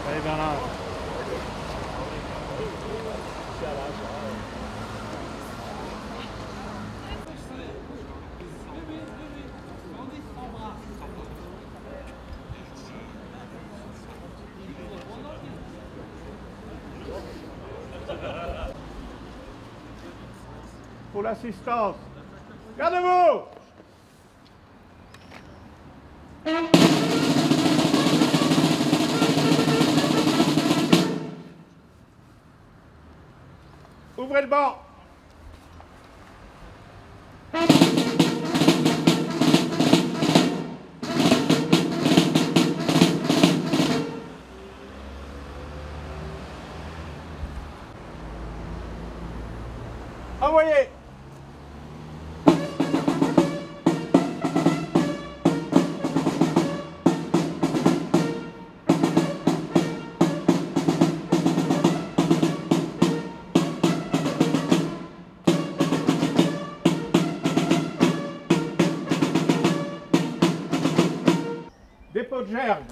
Allez Bernard. Pour l'assistance. Gardez-vous! Ouvrez le banc. Envoyez. Dépôt de gerbe.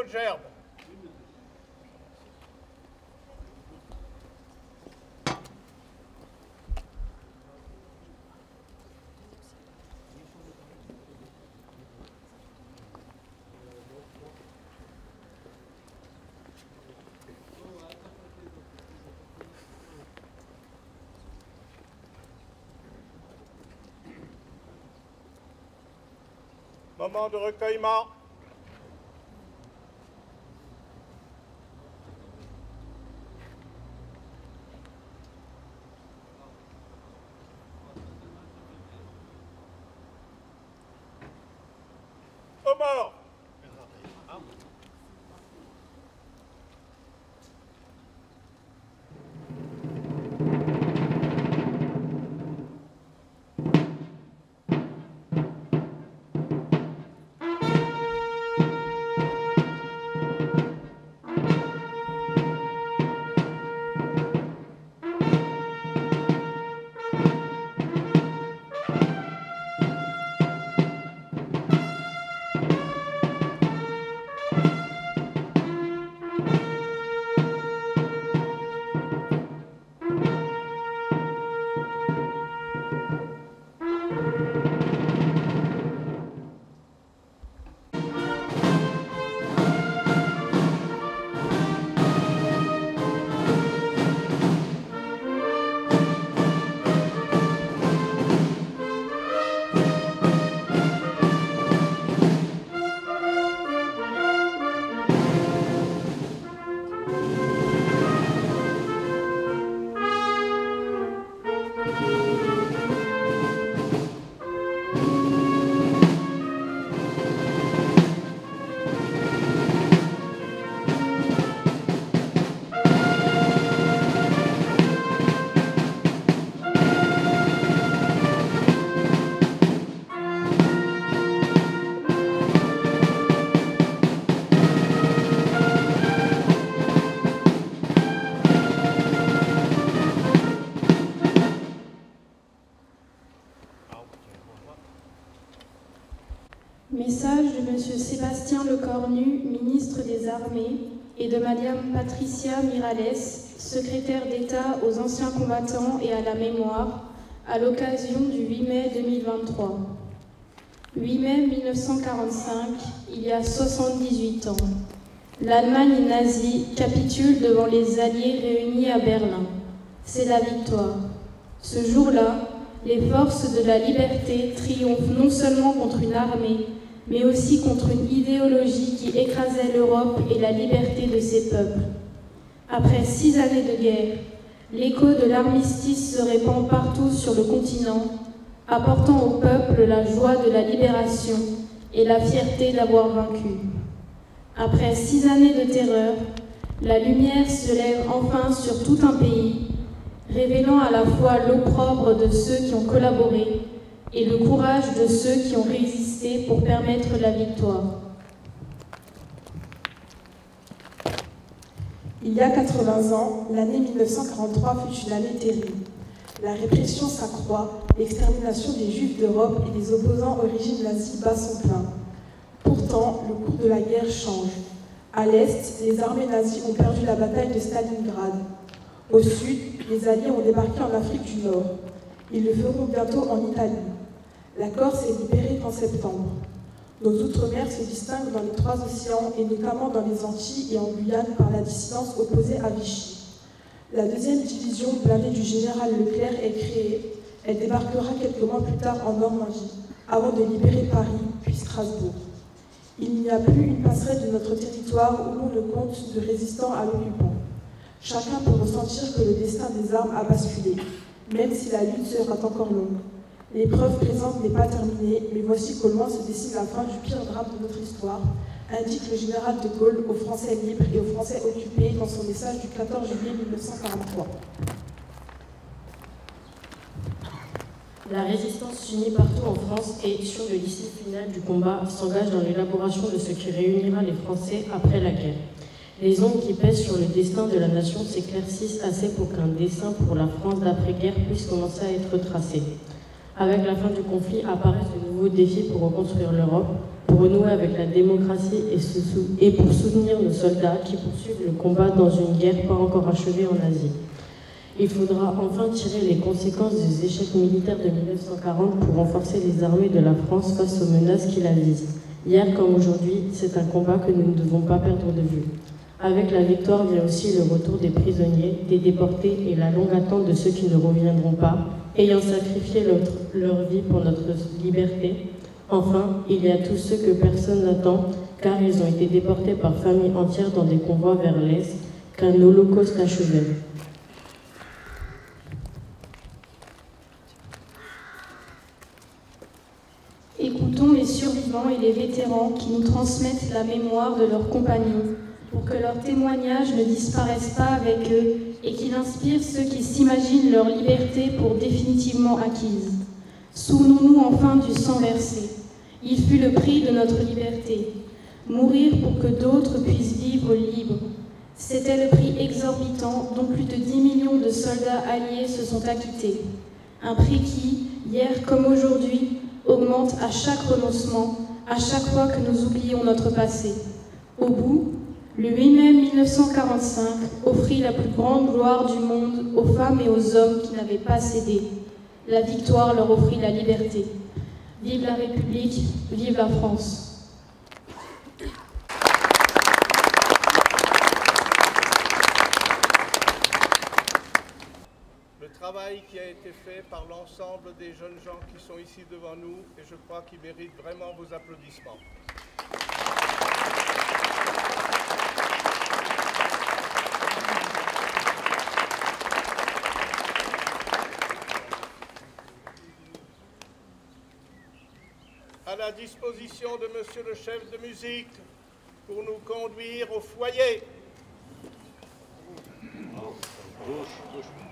de gerbe. Moment de recueillement. Au mort. Message de M. Sébastien Lecornu, ministre des Armées, et de Mme Patricia Miralles, secrétaire d'État aux anciens combattants et à la mémoire, à l'occasion du 8 mai 2023. 8 mai 1945, il y a 78 ans. L'Allemagne nazie capitule devant les Alliés réunis à Berlin. C'est la victoire. Ce jour-là, les forces de la liberté triomphent non seulement contre une armée, mais aussi contre une idéologie qui écrasait l'Europe et la liberté de ses peuples. Après 6 années de guerre, l'écho de l'armistice se répand partout sur le continent, apportant au peuple la joie de la libération et la fierté d'avoir vaincu. Après 6 années de terreur, la lumière se lève enfin sur tout un pays, révélant à la fois l'opprobre de ceux qui ont collaboré et le courage de ceux qui ont résisté pour permettre la victoire. Il y a 80 ans, l'année 1943 fut une année terrible. La répression s'accroît, l'extermination des Juifs d'Europe et des opposants au régime nazi bat son plein. Pourtant, le cours de la guerre change. À l'Est, les armées nazies ont perdu la bataille de Stalingrad. Au Sud, les Alliés ont débarqué en Afrique du Nord. Ils le feront bientôt en Italie. La Corse est libérée en septembre. Nos outre-mer se distinguent dans les 3 océans et notamment dans les Antilles et en Guyane par la dissidence opposée à Vichy. La 2e division blindée du général Leclerc est créée. Elle débarquera quelques mois plus tard en Normandie, avant de libérer Paris, puis Strasbourg. Il n'y a plus une passerelle de notre territoire où l'on ne compte de résistants à l'occupant. Chacun peut ressentir que le destin des armes a basculé, même si la lutte sera encore longue. L'épreuve présente n'est pas terminée, mais voici qu'au loin se dessine la fin du pire drame de notre histoire, indique le général de Gaulle aux Français libres et aux Français occupés dans son message du 14 juillet 1943. La résistance s'unit partout en France et, sur le lycée final du combat, s'engage dans l'élaboration de ce qui réunira les Français après la guerre. Les ombres qui pèsent sur le destin de la nation s'éclaircissent assez pour qu'un dessin pour la France d'après-guerre puisse commencer à être tracé. Avec la fin du conflit apparaissent de nouveaux défis pour reconstruire l'Europe, pour renouer avec la démocratie et pour soutenir nos soldats qui poursuivent le combat dans une guerre pas encore achevée en Asie. Il faudra enfin tirer les conséquences des échecs militaires de 1940 pour renforcer les armées de la France face aux menaces qui la visent. Hier comme aujourd'hui, c'est un combat que nous ne devons pas perdre de vue. Avec la victoire vient aussi le retour des prisonniers, des déportés et la longue attente de ceux qui ne reviendront pas, ayant sacrifié leur vie pour notre liberté. Enfin, il y a tous ceux que personne n'attend, car ils ont été déportés par familles entières dans des convois vers l'Est, qu'un holocauste achevait. Écoutons les survivants et les vétérans qui nous transmettent la mémoire de leurs compagnons pour que leurs témoignages ne disparaissent pas avec eux et qu'il inspire ceux qui s'imaginent leur liberté pour définitivement acquise. Souvenons-nous enfin du sang versé. Il fut le prix de notre liberté. Mourir pour que d'autres puissent vivre libres. C'était le prix exorbitant dont plus de 10 millions de soldats alliés se sont acquittés. Un prix qui, hier comme aujourd'hui, augmente à chaque renoncement, à chaque fois que nous oublions notre passé. Au bout, le 8 mai 1945 offrit la plus grande gloire du monde aux femmes et aux hommes qui n'avaient pas cédé. La victoire leur offrit la liberté. Vive la République, vive la France. Le travail qui a été fait par l'ensemble des jeunes gens qui sont ici devant nous, et je crois qu'ils méritent vraiment vos applaudissements. À la disposition de Monsieur le chef de musique pour nous conduire au foyer. Gauche.